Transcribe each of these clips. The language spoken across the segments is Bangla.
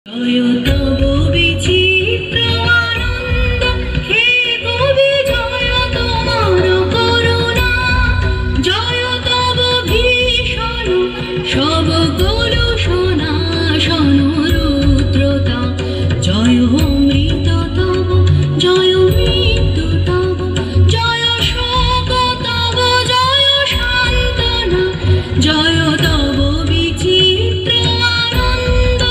জয় তব বিচিত্র আনন্দ, হে কবি জয় তোমার করুণা, জয় তব ভীষণ সব কলুষণা রুদ্রতা, জয় অমৃত তব, জয় মৃত্যু তব, জয় শোক তব, জয় সান্ত্বনা, জয় তব বিচিত্র আনন্দ।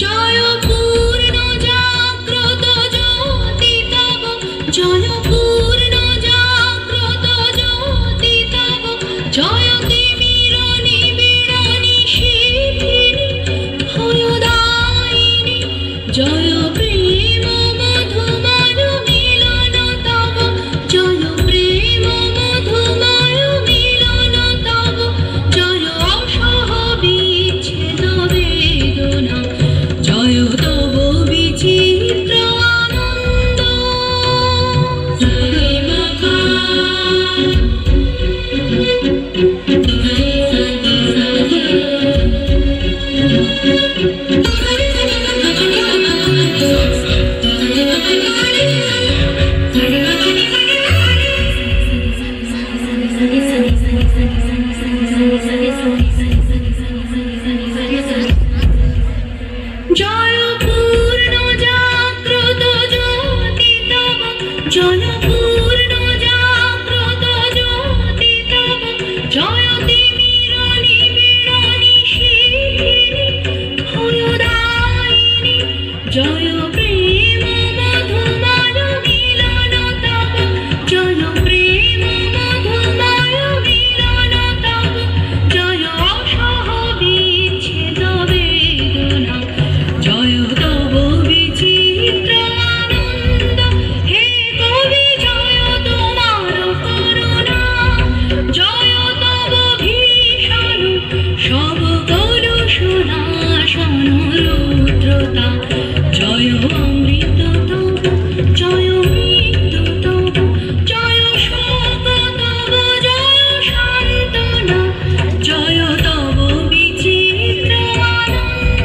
জয় পূর্ণ জাগ্রত জ্যোতি তব, জয় পূর্ণ জাগ্রত জ্যোতি তব, জয় তিমির নিবিড়নি শিথিনী ভয়দায়িনী, জয় প্রেম মধুময় মিলন তব, জয় প্রেম মধুময় মিলন তব, জয় অসহ বিচ্ছেদ বেদনা, জয় তব বিচিত্র আনন্দ। জয় পূর্ণ জাগ্রত জ্যোতি তব, জয়